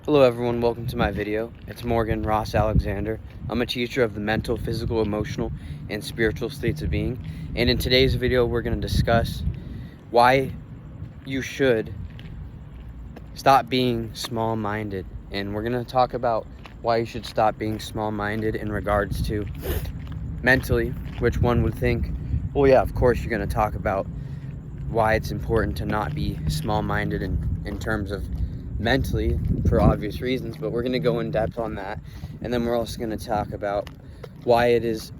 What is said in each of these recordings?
Hello everyone, welcome to my video. It's Morgan Ross Alexander. I'm a teacher of the mental, physical, emotional, and spiritual states of being. And in today's video, we're going to discuss why you should stop being small-minded. And we're going to talk about why you should stop being small-minded in regards to mentally, which one would think, well, yeah, of course you're going to talk about why it's important to not be small-minded in terms of mentally for obvious reasons, but we're going to go in depth on that. And then we're also going to talk about why it is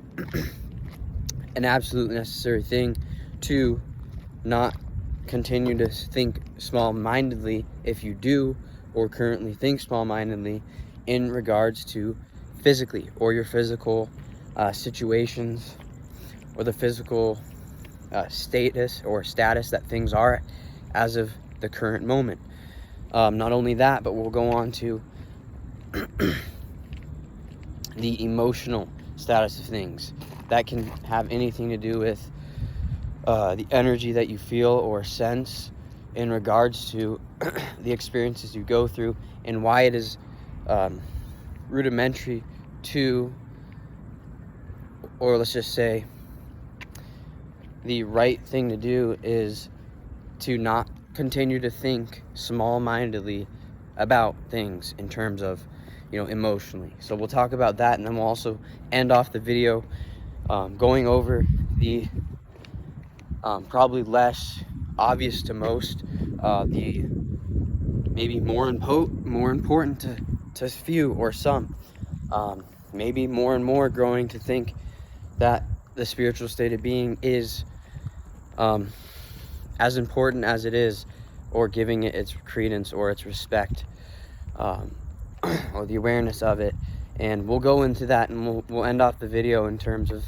an absolute necessary thing to not continue to think small-mindedly if you do or currently think small-mindedly in regards to physically or your physical situations or the physical status that things are as of the current moment. Not only that, but we'll go on to the emotional status of things. That can have anything to do with the energy that you feel or sense in regards to the experiences you go through, and why it is rudimentary to, or let's just say the right thing to do is to not continue to think small-mindedly about things in terms of, emotionally. So we'll talk about that, and then we'll also end off the video going over the probably less obvious to most, the maybe more important to few or some, maybe more and more growing to think that the spiritual state of being is as important as it is, or giving it its credence or its respect, or the awareness of it. And we'll go into that, and we'll end off the video in terms of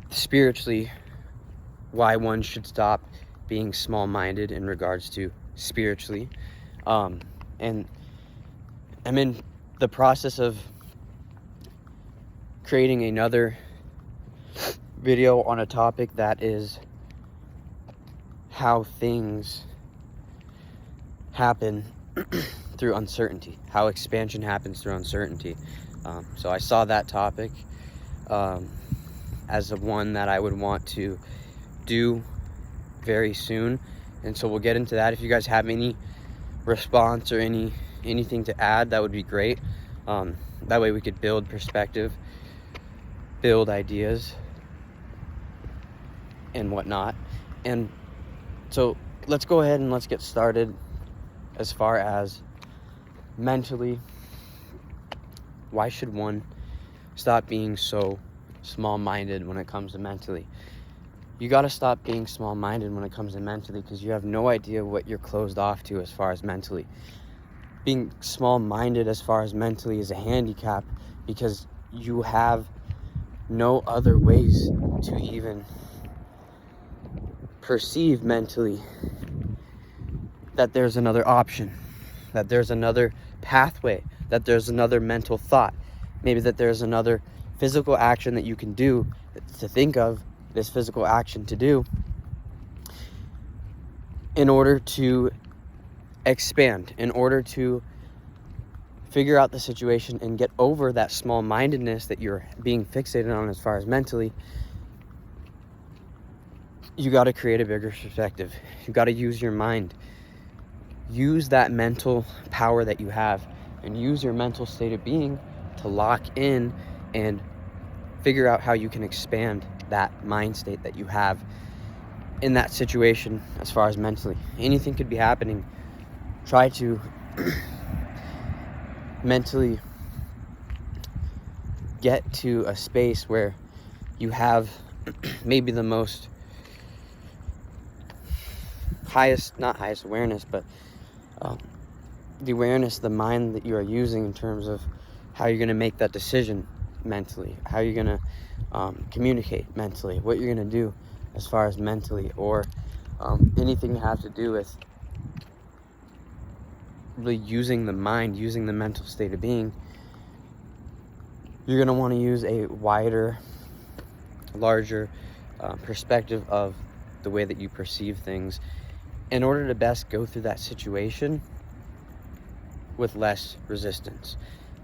spiritually why one should stop being small-minded in regards to spiritually. And I'm in the process of creating another video on a topic that is how things happen through uncertainty, how expansion happens through uncertainty. So I saw that topic as one that I would want to do very soon, and so we'll get into that. If you guys have any response or anything to add, that would be great. That way we could build perspective, build ideas and whatnot. And so let's go ahead and let's get started as far as mentally. Why should one stop being so small-minded when it comes to mentally? You got to stop being small-minded when it comes to mentally, because you have no idea what you're closed off to as far as mentally. Being small-minded as far as mentally is a handicap, because you have no other ways to even perceive mentally that there's another option, that there's another pathway, that there's another mental thought, maybe that there's another physical action that you can do, to think of this physical action to do in order to expand, in order to figure out the situation and get over that small-mindedness that you're being fixated on as far as mentally. You got to create a bigger perspective. You got to use your mind. Use that mental power that you have, and use your mental state of being to lock in and figure out how you can expand that mind state that you have in that situation as far as mentally. Anything could be happening. Try to mentally get to a space where you have maybe the most not highest awareness, but the awareness, the mind that you are using in terms of how you're going to make that decision mentally, how you're going to communicate mentally, what you're going to do as far as mentally, or anything to have to do with really using the mind, using the mental state of being. You're going to want to use a wider, larger perspective of the way that you perceive things in order to best go through that situation with less resistance.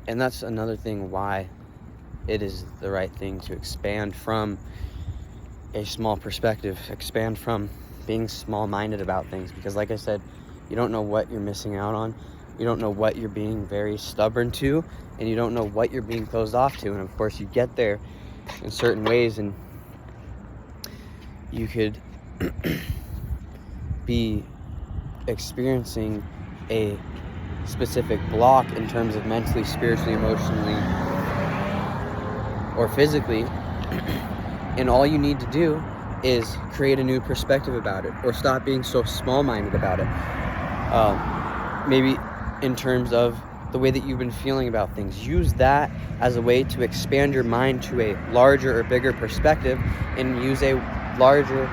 And that's another thing why it is the right thing to expand from a small perspective, expand from being small-minded about things, because like I said, you don't know what you're missing out on, you don't know what you're being very stubborn to, and you don't know what you're being closed off to. And of course you get there in certain ways, and you could be experiencing a specific block in terms of mentally, spiritually, emotionally, or physically, and all you need to do is create a new perspective about it, or stop being so small-minded about it. Maybe in terms of the way that you've been feeling about things, use that as a way to expand your mind to a larger or bigger perspective, and use a larger,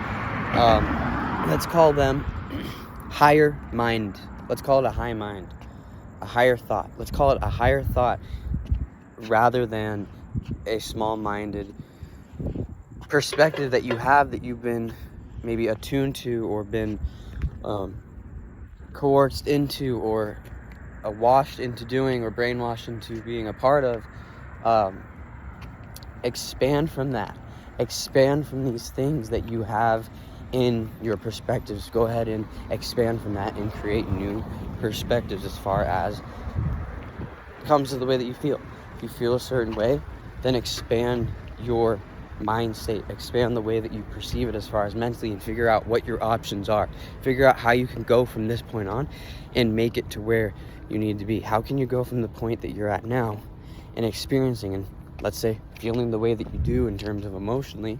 let's call them higher mind. Let's call it a high mind, a higher thought. Let's call it a higher thought rather than a small-minded perspective that you have, that you've been maybe attuned to, or been coerced into, or washed into doing, or brainwashed into being a part of. Expand from that. Expand from these things that you have in your perspectives. Go ahead and expand from that and create new perspectives as far as it comes to the way that you feel. If you feel a certain way, then expand your mind state, expand the way that you perceive it as far as mentally, and figure out what your options are. Figure out how you can go from this point on and make it to where you need to be. How can you go from the point that you're at now and experiencing, and let's say feeling the way that you do in terms of emotionally,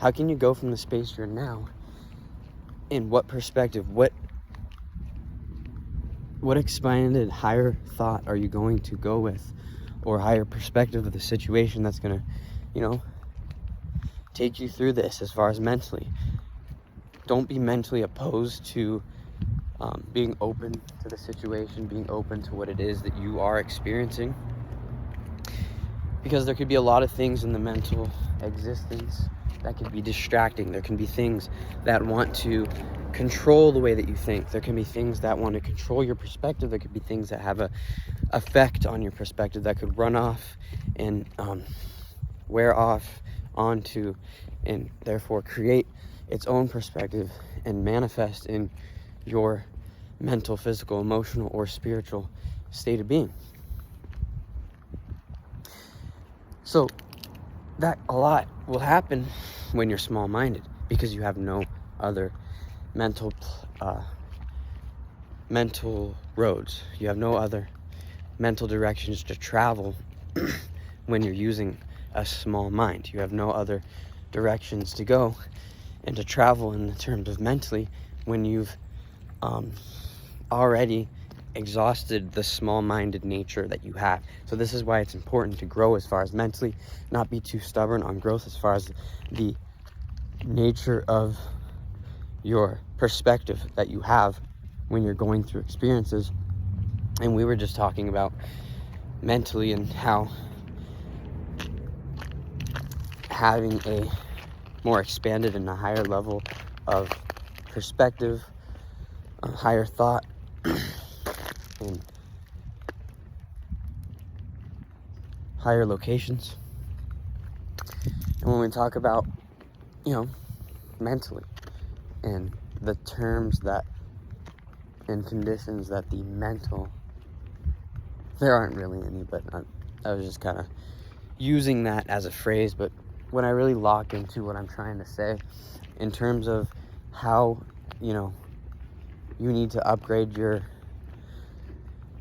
how can you go from the space you're now, in what perspective, what expanded higher thought are you going to go with, or higher perspective of the situation that's going to, take you through this as far as mentally. Don't be mentally opposed to being open to the situation, being open to what it is that you are experiencing, because there could be a lot of things in the mental existence that could be distracting. There can be things that want to control the way that you think. There can be things that want to control your perspective. There could be things that have a effect on your perspective that could run off and wear off onto, and therefore create its own perspective and manifest in your mental, physical, emotional, or spiritual state of being. So that a lot will happen when you're small-minded, because you have no other mental roads. You have no other mental directions to travel when you're using a small mind. You have no other directions to go and to travel in terms of mentally when you've already exhausted the small-minded nature that you have. So this is why it's important to grow as far as mentally, not be too stubborn on growth as far as the nature of your perspective that you have when you're going through experiences. And we were just talking about mentally, and how having a more expanded and a higher level of perspective, a higher thought, and higher locations. And when we talk about, mentally, and the terms that and conditions that the mental, there aren't really any, but I was just kind of using that as a phrase. But when I really lock into what I'm trying to say in terms of how, you need to upgrade your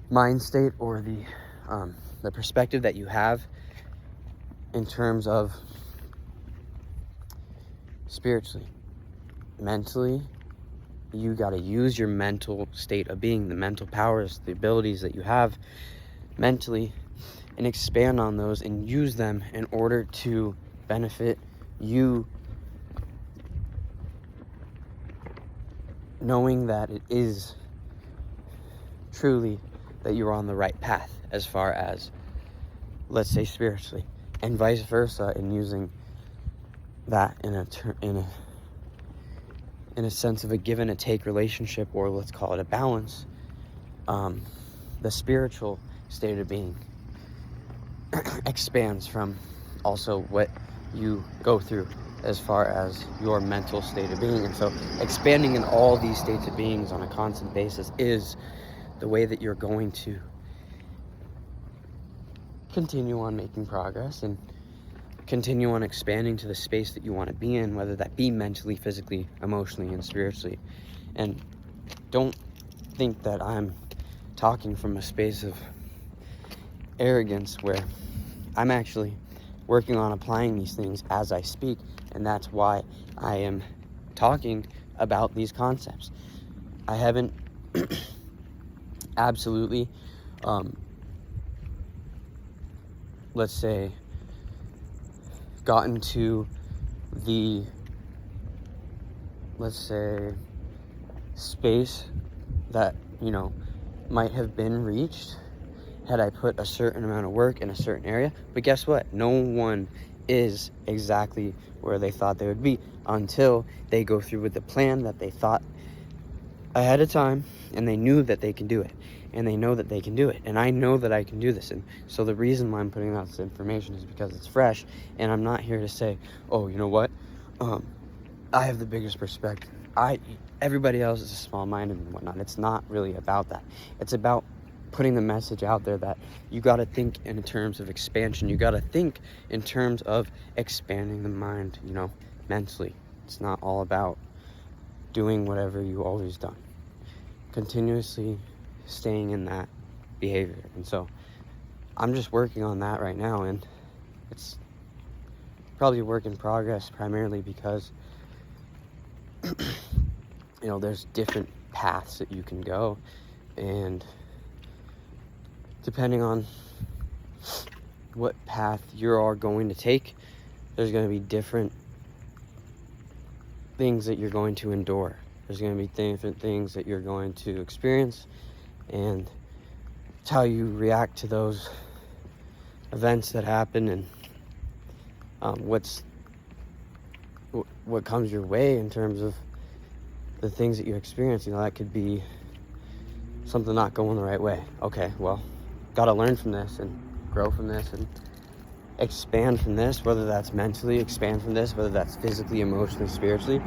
mind state, or the perspective that you have in terms of spiritually, mentally, you got to use your mental state of being, the mental powers, the abilities that you have mentally, and expand on those and use them in order to benefit you, knowing that it is truly that you're on the right path as far as, let's say, spiritually, and vice versa, and using that in a sense of a give and a take relationship, or let's call it a balance, the spiritual state of being expands from also what you go through as far as your mental state of being. And so expanding in all these states of beings on a constant basis is the way that you're going to continue on making progress and continue on expanding to the space that you want to be in, whether that be mentally, physically, emotionally, and spiritually. And don't think that I'm talking from a space of arrogance, where I'm actually working on applying these things as I speak, and that's why I am talking about these concepts. I haven't absolutely let's say gotten to the, let's say, space that, you know, might have been reached had I put a certain amount of work in a certain area. But guess what? No one is exactly where they thought they would be until they go through with the plan that they thought ahead of time, and they knew that they can do it, and they know that they can do it, and I know that I can do this. And so the reason why I'm putting out this information is because it's fresh, and I'm not here to say, oh, you know what, I have the biggest perspective, everybody else is small-minded and whatnot. It's not really about that. It's about putting the message out there that you got to think in terms of expansion. You got to think in terms of expanding the mind, you know, mentally. It's not all about doing whatever you always done, continuously staying in that behavior. And so I'm just working on that right now, and it's probably a work in progress, primarily because you know, there's different paths that you can go, and depending on what path you are going to take, there's going to be different things that you're going to endure. There's going to be different things that you're going to experience, and it's how you react to those events that happen, and what comes your way in terms of the things that you experience. You know, that could be something not going the right way. Okay, well, gotta learn from this and grow from this and expand from this, whether that's mentally, expand from this, whether that's physically, emotionally, spiritually,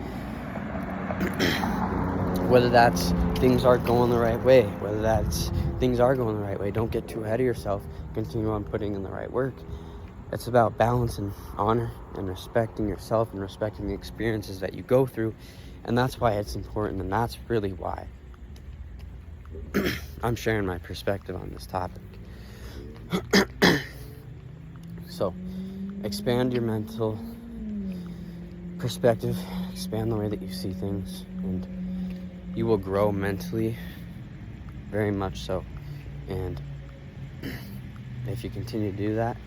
whether that's things aren't going the right way, whether that's things are going the right way. Don't get too ahead of yourself. Continue on putting in the right work. It's about balance and honor and respecting yourself and respecting the experiences that you go through. And that's why it's important, and that's really why I'm sharing my perspective on this topic. So, expand your mental perspective, expand the way that you see things, and you will grow mentally, very much so. And if you continue to do that,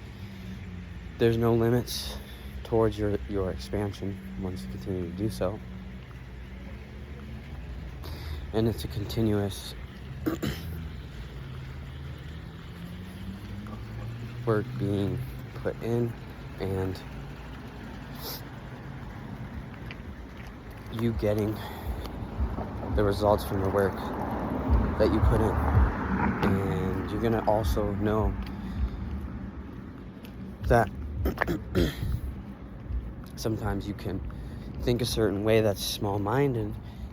there's no limits towards your expansion once you continue to do so. And it's a continuous work being put in, and you getting the results from the work that you put in. And you're gonna also know that sometimes you can think a certain way that's small-minded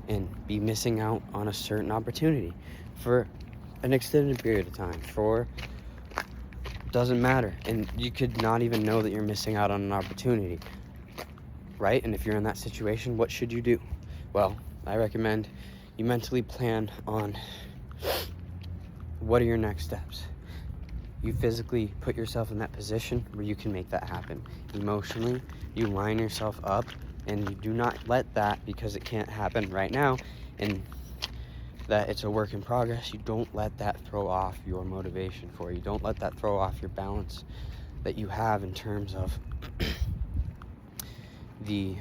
and be missing out on a certain opportunity for an extended period of time, doesn't matter, and you could not even know that you're missing out on an opportunity, right? And if you're in that situation, what should you do? Well, I recommend you mentally plan on what are your next steps. You physically put yourself in that position where you can make that happen. Emotionally, you line yourself up, and you do not let that, because it can't happen right now and that it's a work in progress, you don't let that throw off your motivation for you. Don't let that throw off your balance that you have in terms of the